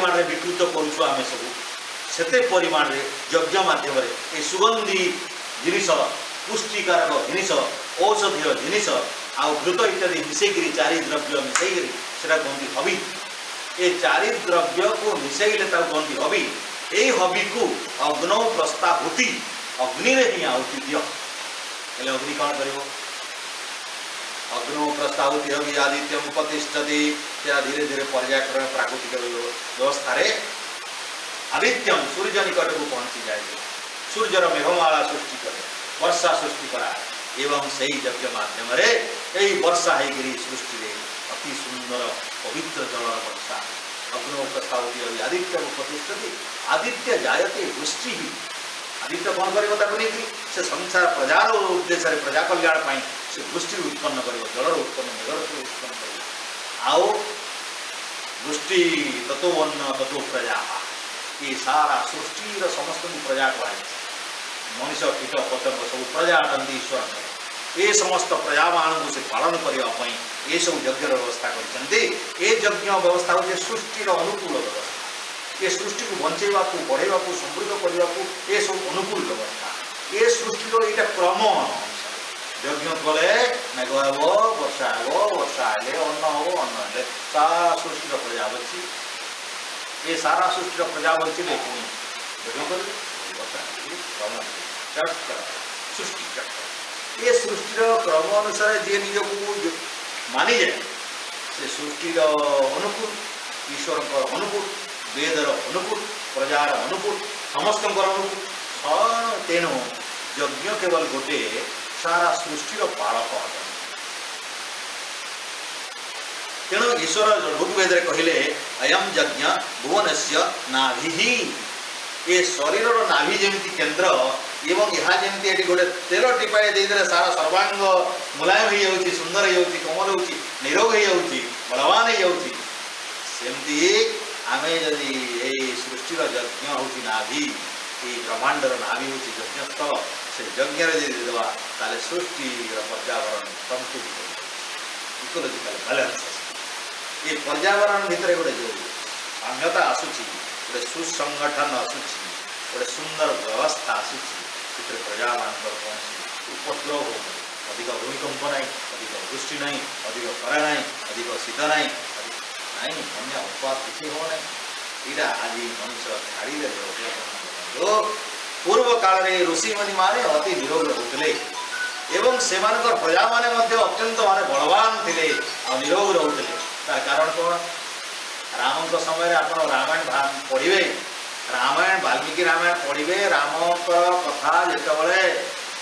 परिमाण में विकृत करुछु आमे सब सेते परिमाण में यज्ञ माध्यम ये सुगंधी जिनिस पुष्टिकारक जिनिस औषधीय जिनिस आ घृत इत्यादि मिसेकरी चारि द्रव्य मिसेकरी सेटा कहती हबी। ये चारि द्रव्य को मिसेले कहती हबी। यही हबी को अग्नौ प्रस्ताहुति अग्नि ही आहुति दियो। अग्नि कौन कर अग्नो प्रस्ताहुति हबी आदित्यम उपतिष्ठति धीरे धीरे पर्यायक्रम प्राकृतिक व्यवस्था आदित्यम सूर्य निकट को पहुंची जाए सूर्यर मेघमाला सृष्टि करे वर्षा सृष्टि करा एवं से यज्ञ माध्यम यही वर्षा होगी सृष्टि में अति सुंदर पवित्र जल वर्षा अग्नो प्रस्तावती अभी आदित्य प्रतिष्ठति आदित्य जायते वृष्टि ही आदित्य कौन कर से संसार प्रजार उद्देश्य प्रजा कल्याण से वृष्टि उत्पन्न कर जलर उत्पन्न मेघर उत्पन्न कर आओ वृष्टि ततो अन्न ततो प्रजा ये सारा सृष्टि समस्त प्रजा कहुए मनीष कीट पतंग सब प्रजा अटंती ईश्वर ये समस्त प्रजा मान से पालन करने ये सब यज्ञ व्यवस्था करते यज्ञ व्यवस्था हूँ सृष्टिर अनुकूल व्यवस्था ये सृष्टि को बंचेवा बढ़ेवा समृद्ध करने को ये सब अनुकूल व्यवस्था ये सृष्टि यहाँ क्रम यज्ञ कले मेघ हे वर्षा हेले अन्न हम अन्न हेले सारा सृष्टि प्रजा बची ये सारा सृष्टि प्रजा बची यज्ञ कर चक्र सृष्टि चक्र ये सृष्टि क्रम अनुसार जी निज को मानी जाए से सृष्टि अनुकूल ईश्वर अनुकूल वेदर अनुकूल प्रजार अनुकूल समस्त अनुकूल तेणु यज्ञ केवल गोटे सारा सृष्टि पालक अट तेणु ईश्वर ऋग्वेद कहले अयम यज्ञ भुवन से नाभि ये शरीर नाभि जमी केन्द्र एवं यहाँ जमी ये गोटे तेल टिपाए देदेले सारा सर्वांग मुलायम हो जाऊँगी सुंदर हो कोमल हो निरोग हो बलवान होमती आम जदि ये सृष्टिर यज्ञ हूँ नाभि ये ब्रह्मांडर नाभि हूँ यज्ञस्थल से यज्ञ देदेवा ताले सृष्टि पर्यावरण संतुलित इकोलोजिकल बैलेंस ये पर्यावरण भितर गोटे जो साम्यता आसूची गोटे सुसंगठन आसूची गोटे सुंदर व्यवस्था आसूची प्रजा मान कौन उपद्रव हो अधिक भूमिकंप ना अधिक वृष्टि ना अधिक खरा ना अधिक शीत ना अन्य उत्पाद किसी हो ना यहाँ आज मनुष्य छाड़े पूर्व काल में ऋषि मुनि माने अति निरोग रोते एवं से प्रजा माने अत्यंत माने बलवान थे और निरोग रोते तार कारण कौन राम समय आप रामायण पढ़े रामायण वाल्मीकि रामायण पढ़े राम कथा जिते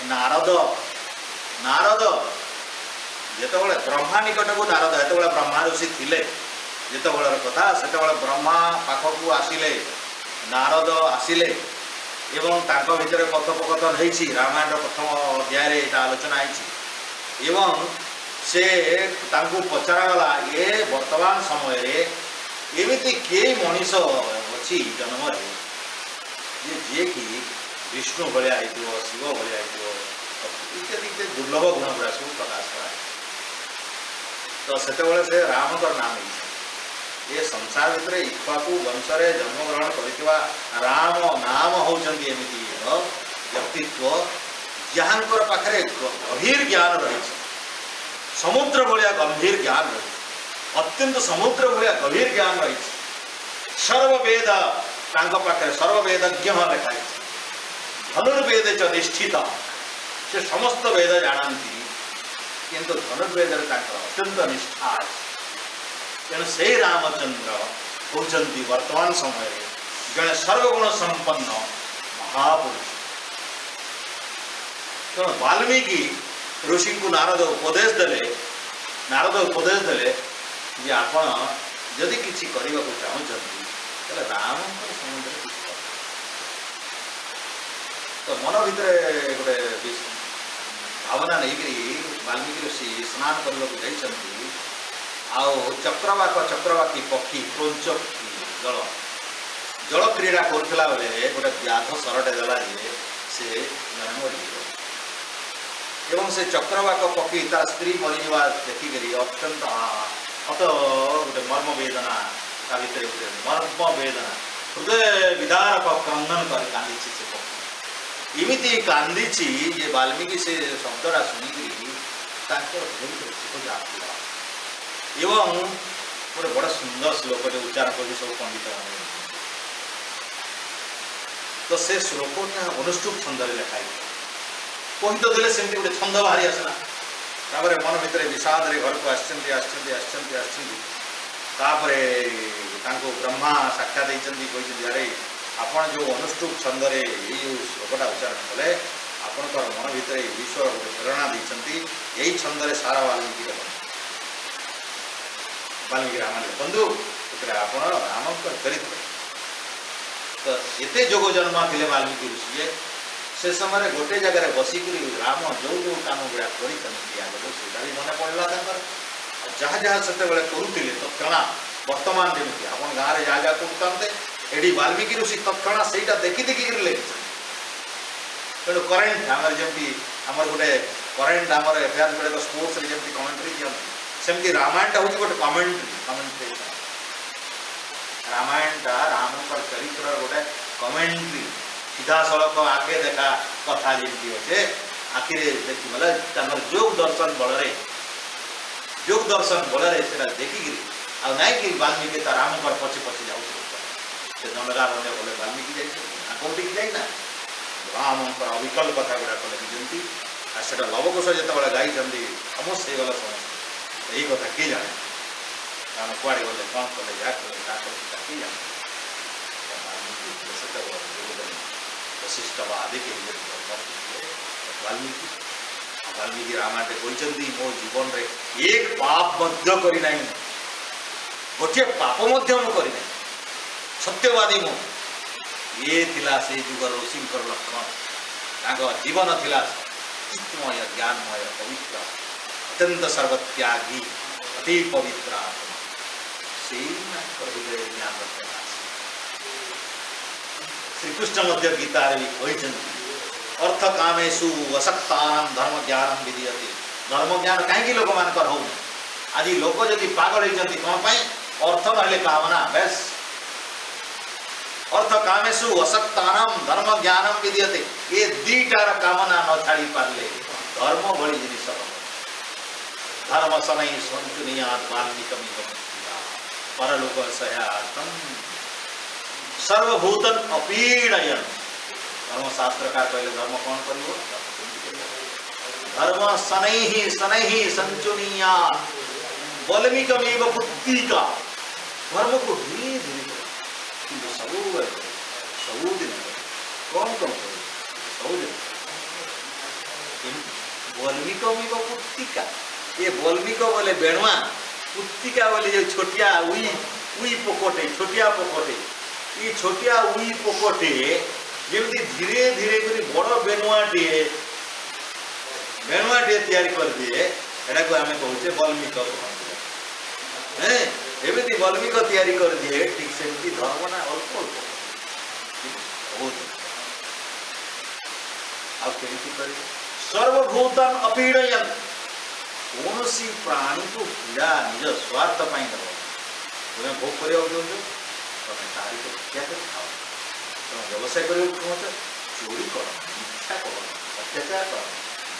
नारद नारद जिते ब्रह्मा निकट को नारद जो ब्रह्मा ऋषि थे जिते कथा से ब्रह्मा पाखक आसिले नारद आसिले एवं तांको भितर कथोपकथन होती रामायण प्रथम अध्याय आलोचना एवं से तांको पचरागला ये वर्तमान समय एमती किए मनीष अच्छी जन्म जी कि विष्णु भाया शिव भाया इत्यादि दुर्लभ गुण गुड़ा सब प्रकाश कराए तो से राम नाम ये संसार भितर इक्ष्वाकु वंश जन्मग्रहण कर राम नाम होती एमती व्यक्तित्व जहाँकर पाखे गभीर ज्ञान रही समुद्र भाया गंभीर ज्ञान रही अत्यंत समुद्र भाया गभीर ज्ञान रही सर्ववेद पाखे सर्ववेदज्ञ लिखाई धनुर्वेद च निष्ठित से समस्त वेद जानती किंतु धनुर्वेद अत्यंत निष्ठा तेणु से रामचंद्र होती वर्तमान समय जड़े सर्वगुण संपन्न महापुरुष तेणु वाल्मीकि ऋषि को नारद उपदेश देले जे आपण जदि किसी करने को चाहते राम संबंध तो मन भितर गोटे भावना नहीं वाल्मीकि ऋषि स्नान करने को जाइछन्ति आओ चक्रवाकी पक्षी क्रौंच जल जल क्रीड़ा करुला बेले गोटे व्याध सरटे देला से जन मरीगला एवं से चक्रवाक पक्षी तार स्त्री मरीजा देखिक अत्यंत हत गोटे मर्म वेदना ता भितर गोटे मर्म वेदना हृदय विदारक क्रंदन कर कांदी से पक्षी इमिति कांदी जे वाल्मीकि से शब्दटा शुणिकी एवं गोटे बड़ सुंदर श्लोक उच्चारण कर सब पंडित तो से श्लोक अनुष्टुप छंद लिखाई कही तो देले सेमती गोटे छंद बाहरी आसला तापर मन भितर विषाद घर को तांको ब्रह्मा साक्षात होती अरे आपण जो अनुष्टुप छंदरे ये श्लोकटा उच्चारण कले आपणकर मन भितर ईश्वर गोटे प्रेरणा देते यही छंदरे सारा वाल्मीकि रामायण बंधु आप राम चरित्र तो एते जोग जन्मा थे वाल्मीकि ऋषि से समय गोटे जगह बसिक राम जो जो काम गुड़ा कर मन पड़ा जहाँ जहाँ से करुले तत्णा वर्तमान जमी आप गाँव में जहाँ जहाँ करते ये वाल्मीकि ऋषि तत्णा से देखी देखी लिखी तेणु करेन्ट आम जमी आम गोटे करेन्ट आम एफआईआर गुड़ाक स्पोर्ट्स जमी कमेंट्री दिखती सेमती रामायणटा हूँ गोटे कमेंट्री रामायणटा राम चरित्र गोटे कमेंट्री सीधा सड़क आगे देखा कथा जमी अच्छे आखिरे देखी बोले जोग दर्शन बल से देखिकी आई कि वाल्मीकि राम पछे पछे जाऊँ जनगारण्य बोले वाल्मीकि जाठी जाइना राम अविकल कथा गुड़ाक लिखिं आटा लवकुश जो गाई समस्त हो गला समस्त यही कथा किए जाने राम कुआड़े गले कौन कले क्या कले किए जाने वशिष्ठवादी के वाल्मीकि वाल्मीकि रामायण कहते मो जीवन रे एक पाप करना गोटे पाप करना सत्यवादी मो ये थिला से जुगर ऋषिंकर लक्षण जीवन थिला चित्तमय ज्ञानमय पवित्र अत्यंत सर्वत्यागी अति पवित्र से हृदय ज्ञान श्रीकृष्ण गीता भी अर्थ कामेशु असक्तानां धर्म ज्ञानम विधीयते धर्म ज्ञान कहीं लोक मानकर हो आज लोक जदि पागल होती कौन अर्थ ना कामना बेस अर्थ कामेशु असक्तानां धर्म ज्ञानम विधीयते ये दीटार कामना न छाड़ी पारे धर्म भली जिनिस धर्म शनै संचुनियात् वाल्मीकमिव परलोक सयातम सर्वभूतन अपीडयन् धर्मशास्त्र का कहले धर्म कौन करिवो धर्म शनै संचुनियात् वाल्मीकमिव पुत्तिका धर्म को धीरे धीरे सबुदिन कौन कौन सबुदिन वाल्मीकमिव पुत्तिका ये वाल्मीक बोले बेणुआ पुत्तिका बोले जो छोटिया उई पोकोटे छोटिया पोकोटे ये छोटिया उई पोकोटे जमी धीरे धीरे कर बड़ बेणुआटे तैयारी कर दिए एटा को आम कहचे वाल्मीक एमती वाल्मीक तैयारी कर दिए ठीक सेमती धर्म ना अल्प अल्प बहुत आमती सर्वभूतन अपीडयन कौन सी प्राणी को पीड़ा निज स्वार्थ पाई दब तुम्हें भोग कर तुम्हें तारी को हत्या कर खाओ तुम व्यवसाय कर चोरी कर मिथ्या कर अत्याचार कर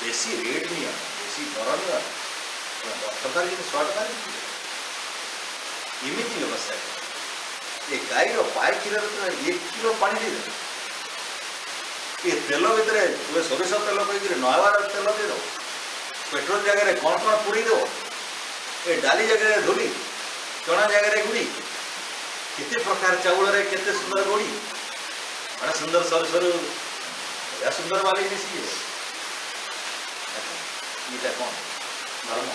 बेसी रेट नहीं बेसी दर नहीं तुम 10 टकर जी 100 टकर एमती व्यवसाय कर ये गाईर पाए क्षीर 1 किलो पानी दे ये तेल भितर तुम्हें सोरिष तेल कहीकि नवार तेल दे दो पेट्रोल जगह कौन कौन पुड़ी दो ये डाली जगह धूली चना जगह गुड़ी केते प्रकार चाउल रे केते सुंदर गोड़ी बड़ा सुंदर सर सर बड़ा सुंदर वाली मिसी ये कौन धर्म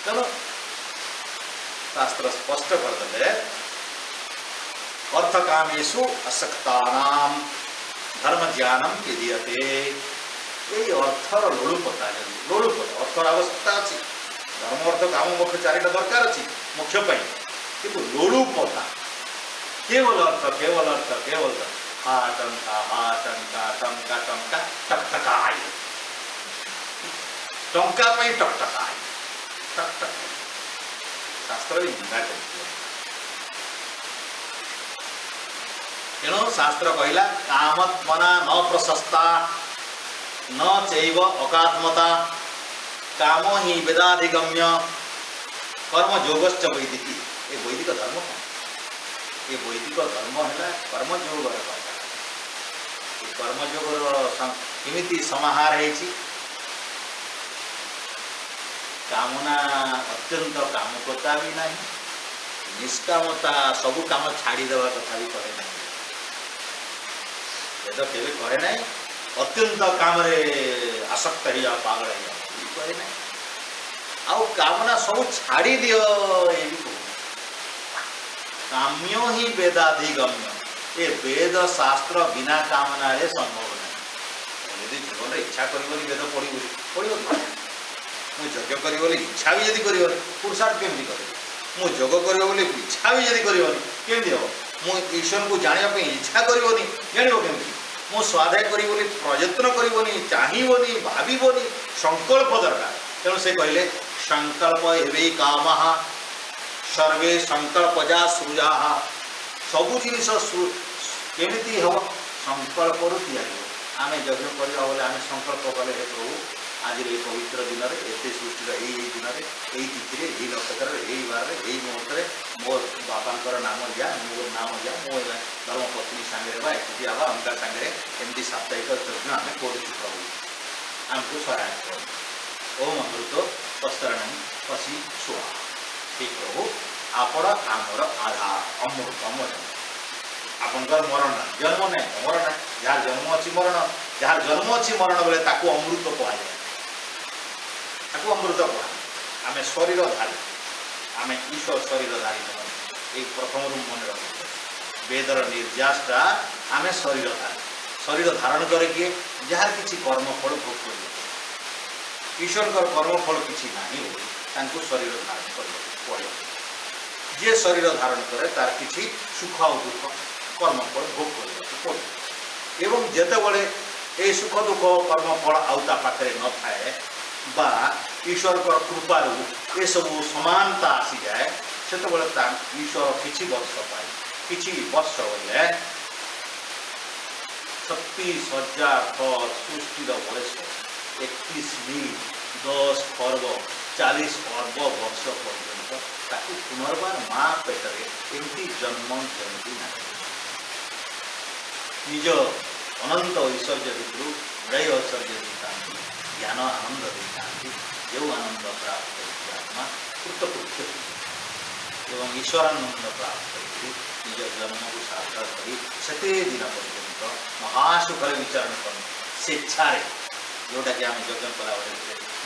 चलो शास्त्र स्पष्ट कर दे अर्थ कामेषु असक्तानाम धर्म ज्ञानम विधीयते यही अर्थर लोलुपता अर्थर आवश्यकता अच्छी धर्म अर्थ काम मोक्ष चारिटा दरकार अच्छी मोक्ष कि लोलुपता केवल अर्थ हा टंका टकटकाय टंका टकटकाय टकटक शास्त्र निंदा कर तेणु शास्त्र कहला कामत्मना न प्रशस्ता न चैव अकात्मता काम ही वेदाधिगम्य कर्म योगश्च वैदिकी। ये वैदिक धर्म कौन? ये वैदिक धर्म है कर्मयोग। कर्मयोग केमिति समाहार है कामना अत्यंत कामकता भी नहीं, निष्कामता सबू काम छाड़ीदेवा कथा भी कहे ना, वेद केवे कहे ना अत्यंत काम आसक्त हो जाओ पागल हो जाओ कहे ना, आउ कामना सब छाड़ी दियो ये भी कहूँ। काम्यो ही वेदाधिगम्य, ये वेद शास्त्र बिना कामना रे संभव नहीं। यदि जीवन इच्छा कर वेद पढ़ मु यज्ञ कर इच्छा भी यदि कर पुरुषार्थ केमती कर मु योग कर इच्छा भी यदि करमती हम मु ईश्वर को जानापी इच्छा करनी जान केमती मु स्वाध्याय करी प्रयत्न करनी चाहबनी भावनी संकल्प दरकार। तेणु से कहले संकल्प हे काम सर्वे संकल्पजा सृजा सबू जिन केमी हम संकल्प आम यज्ञ करवा बोले आम संकल्प कले हे प्रभु आज ये पवित्र दिन में एत सृष्टि दिन में यही तिथि यही नक्षत्र यही बार यही मुहूर्त मो बापा नाम या मोर नाम या मो धर्मपत्नी सांगे एकुटिया अंका सांगे एमती साप्ताहिक यज्ञ आम करूँ प्रभु आमको सहायक करूँ। ओम अमृत वस्त्राणी पशी छुआ हे प्रभु आपण आमर आधार अमृत अमर आपंकर मरण जन्म ना मरण ना जार जन्म अच्छी मरण जार जन्म अच्छी मरण बोले ताकू अमृत कहुए ताकू अमृत कह आम शरीरधारी आम ईश्वर शरीरधारी ये प्रथम मन रख वेदर निर्यासटा आम शरीर धारण करके जार किसी कर्मफल भोग कर ईश्वर कर्मफल किसी ना शरीर धारण कर जे शरीर धारण करे तार किसी सुख और दुख कर्मफल भोग कर एवं जेतेबले ये सुख दुख कर्मफल आउता पाखे न थाए बा ईश्वर कृपारू ये सब समानता आसी जाए से ईश्वर किसी वर्ष पाए किसी वर्ष बोले 36,000 सृष्टि बयस 31 मिल 10 खर्ब 40 खर्ब वर्ष पर्यंत ताकू पुनर्बार माँ पेटरे एमती जन्म जयंती ना निज अनंत ऐश्वर्य भितर जय ऐश्वर्य देता ज्ञान आनंद देता जो आनंद प्राप्त कर आत्मा कृतकृत्य एवं ईश्वरानंद प्राप्त कर निज जन्म को सार्थक कर दिन पर्यंत महासुखर विचारण कर स्वेच्छा जोटा कि आम यज्ञ कला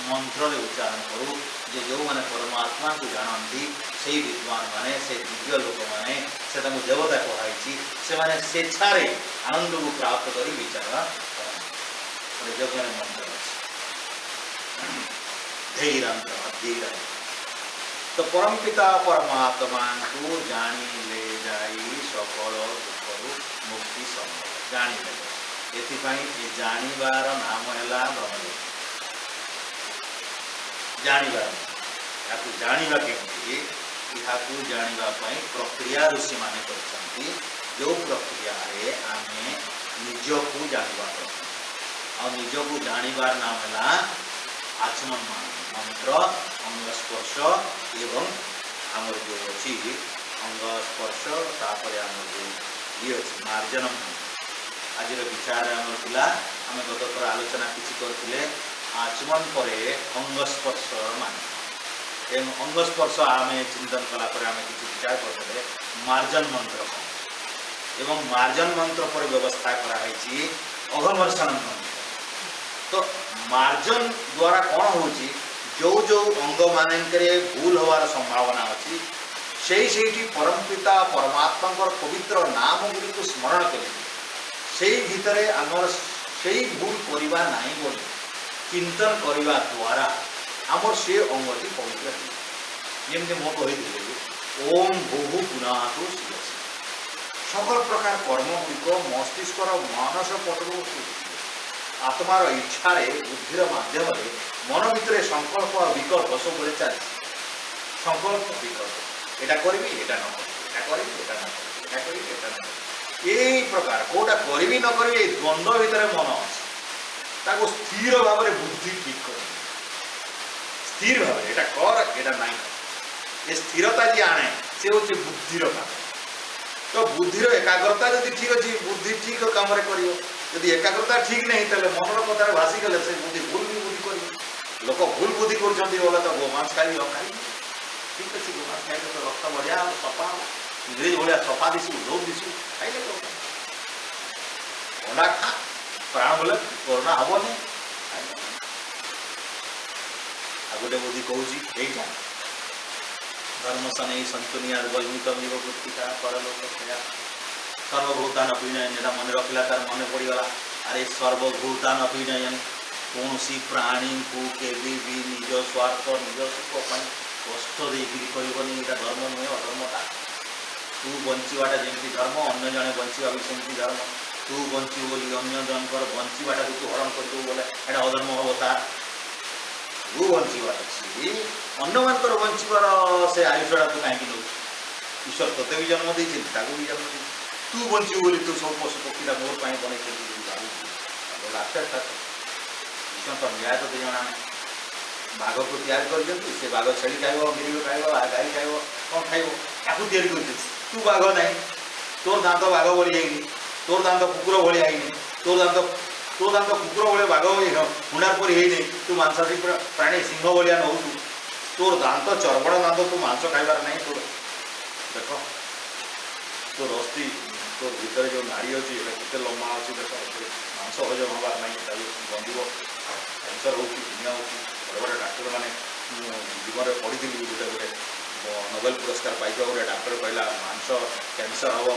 मंत्र उच्चारण करूँ जे जो मैंने परमात्मा को जानती से विद्वान माने से दिव्य लोक मैंने से देवता कहुई से मैंने स्वेच्छा आनंद को प्राप्त कर विचार यज्ञ मंत्र धैर्य तो परम पिता परमात्मा को जानी ले जाई सकल दुखरू मुक्ति संभव जानी ले ये जानिबार नाम है ब्रह्मदेव जानिबार या जानिबा केमती यहाँ जानापी प्रक्रिया ऋषि माने करछंती जो प्रक्रिया रे आमे निजको जानवा आ निजको जानिबार नाम है आचमन मंत्र अंग स्पर्श एवं आमर जो अच्छी अंग स्पर्श तापर आमर जो ये अच्छी मार्जनम आज विचार आम पिला आम गत थर आलोचना किसी करते आचमन पर अंग स्पर्श मान एवं अंग स्पर्श आम चिंतन कलापर आम किसी विचार करते मार्जन मंत्र एवं मार्जन मंत्र पर व्यवस्था कराई अघमर्षण मंत्र। तो मार्जन द्वारा कौन हो जो जो अंग मानक भूल होवार संभावना अच्छी से परम पिता परमात्मा पवित्र नाम गुड़ी को स्मरण कर भितर आमर से भूल करवा नहीं बोली चिंतन करने द्वारा आमर से अंगटी पवित्र जमी मो कही ओम भूभु पुनातु सकल प्रकार कर्म गुड़िक मस्तिष्क मानस पटल आत्मार इच्छा बुद्धिर मध्यम मन भितर संकल्प विकल्प सब चलती संकल्प विकल्प एटा करी एटा न करी एटा करी एटा न करी एटा करी एटा न करी ये यही प्रकार कोटा करी न करी द्वंद्व भितर मन अच्छे स्थिर भाव में बुद्धि ठीक कर स्थिर भाव एटा कर एटा नहीं ये स्थिरता जी आने से हूँ बुद्धिर काम तो बुद्धिर एकाग्रता जब ठीक अच्छी बुद्धि ठीक कम कर एकाग्रता ठीक नहीं तेल मनर कथार भासी गले से बुद्धि भूल भी बुद्धि कर लोक भूल बुद्धि कर तो गोमांस खाई खाई ठीक अच्छे गोमांस खाई तो रक्त बढ़िया सफा इंग्रेज भाया सफा दिशु लोभ दिशु खाइले तो अंडा खा प्राण बोले कोरोना हेनी आ गोटे बुद्धि कहूँ यहीटा धर्म सन संतुनिया वैमित वृत्तिका परलोक सर्वभूतान अभिनयन यहाँ मन रखला तार मन पड़गला अरे सर्वभूतान अभिनयन कौन सी प्राणी को केवी भी निज स्वार्थ निज सुख कष्ट देकर कहबनी यहाँ धर्म नुहे अधर्मता तू बंचाटा जमी धर्म अन्य जड़े बंचा भी सेमती धर्म तू बंचु बोली अन्य जनकर बंचाटा को तू हरण करदेव बोले यहाँ अधर्म हम तार तू बंचार अच्छी अन्य मानकर बंचार से आयुषटा तू कहीं नौ ईश्वर तोते भी जन्म देती भी जन्म दे तू बंचु बोली तू सब पशु पक्षीटा मोर पाई बन ईश्वर तो न्याय तो जना ना बाघ को तैयार कर बाघ छेली खाइब मिरिग खाइब गाई खाइब कौन खाइब ताकू तैयारी कर तू बाघ ना तोर दांत बाघ भली तोर दांत कुकुर भाई तोर दांत कुकुर भाई बाघ हुणार पर तू मांसाटी प्राणी सिंह भाया नौ तोर दांत चर्बण दांत तू मांस खाइबार नहीं तोर देख तोर अस्थि तोर भीतर जो नाड़ी अच्छी केते लम्बा अच्छी देख मांस हजम हबार नहीं बंद कैंसर हो दुनिया हो बड़े बड़े डाक्टर मैंने जीवन में पढ़ी गोटे गोटे नोबेल पुरस्कार पाई गोटे डाक्टर कहला मांस कैंसर हम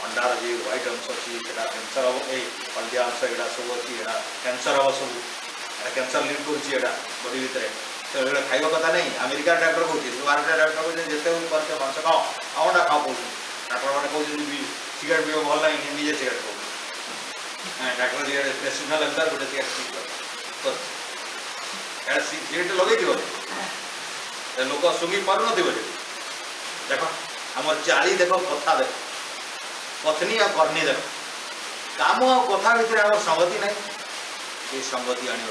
अंडार जी व्हाइट अंश अच्छी कैंसर हम ये हल्दिया अंश यहाँ सब अच्छी यहाँ कैंसर हम सब कैंसर लिंक कर बडी भितर तो ये खाइबा कथा नहीं अमेरिका डाक्टर कौन भारतीय डाक्टर कौन जिते मांस खाओ आउटा खाओ कौन डाक्टर मैंने कौन सिगरेट पीब भल ना निजे सिगरेट खाऊ डाक्टर सिगरेट प्रेसक्रिप्शन लेखा गोटे सिगरेट सिगरेट लगे लोक सुंगी पार न देख आम चाली देख कथा देख कथनी आ करनी देख काम आ कथा भितर आम संगति ना ये संगति आने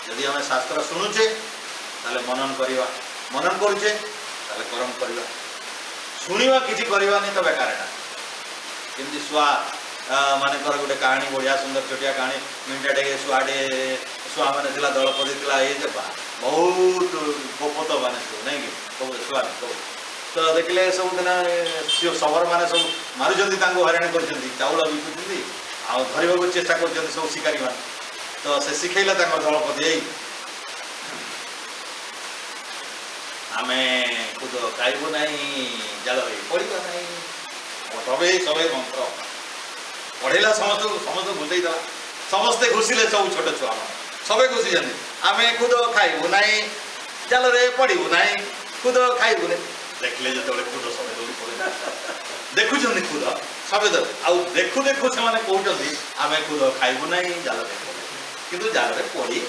जदि आम शास्त्र शुणुचे ताले मनन करवा मनन करुचे ताले कर्म करवा शुणा किसी करवानी तो बेकार केमती शुआ मानकर गोटे कहानी बढ़िया सुंदर छोटिया कहानी मिंटाटे शुआटे शुआ मैंने दलपति ये बहुत गोपत मान नहीं कि शुआ तो देखिले सब दिन सबर मैंने सब मारुंट हराण कर चाउल बिकुंट आरवा चेष्टा कर सब शिकारी मान तो से शिखेला दलपति यही आमे खुद खाइबू नहीं जाल पढ़ा नहीं सब सब मंत्र पढ़ेला समस्त समस्त बुझेदेला समस्ते घुसिले सब छोट छुआ सबे घुसी जाते आम खुद खाइबू नहीं जाल पढ़ू ना खुद खाइबू देखले जो खुद सब दौड़ी पड़े देखुं खुद सब आउ देखु देखु से कहते आम खुद खाइबू ना जाल कि जाल पढ़ी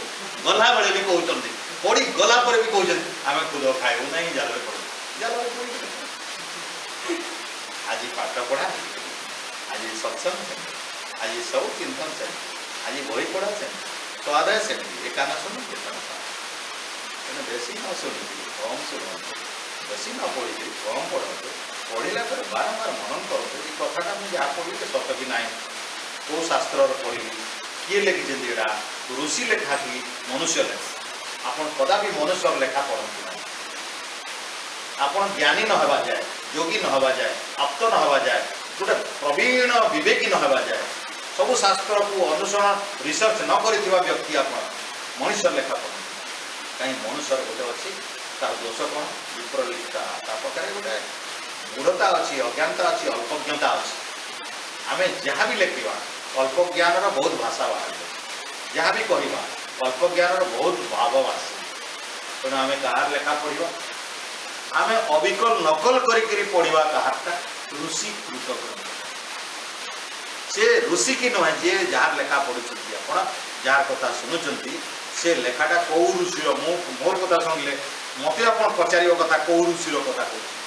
गला बेले भी कहते पढ़ी गला पर भी कहते आम खुद खाइबू ना जाल पढ़ू जाल आज पाठ पढ़ा आज सत्संग आज सब चिंतन से आज बही पढ़ा से तो आदाय से एकान शुणु तेना बेसी न शुणी कम शुणु बेसी न पढ़ी कम पढ़ते पढ़ला बारंबार मनन करते ये कथाटा मुझे जहाँ पढ़ी सत कि ना कौ शास्त्र पढ़ी किए लिखी यहाँ ऋषि लेखा कि मनुष्य लेखा आपन कदापि मनुष्य लेखा पढ़ती ना आपन ज्ञानी न हवा जाए योगी न हवा जाए आप्त न हवा जाए गोटे प्रवीण विवेकी न हवा जाए सबू शास्त्र को अनुसरण रिसर्च न करिथिबा व्यक्ति आप मनुष्य लेखा पढ़ते कहीं मनुष्य गोटे अच्छी तार दोष कौन विप्रलिप्ता प्रकार गोटे मूढ़ता अच्छी अज्ञानता अच्छी अल्पज्ञता अच्छी आम जहाँ भी लिखा अल्प ज्ञान बहुत भाषा बाहर जहाँ भी कहवा अल्प ज्ञान बहुत भाव आस तेणु आम कहार लेखा पढ़ा आम अविकल नकल करी पढ़ा कहारटा ऋषि कृत से ऋषि की नुहे जी जार लेखा पढ़ुं आप जार कथा शुणुंट से लेखाटा कौ ऋषि मोर कथा शुणिले मत आप पचार कथा कौ ऋषि कथा कह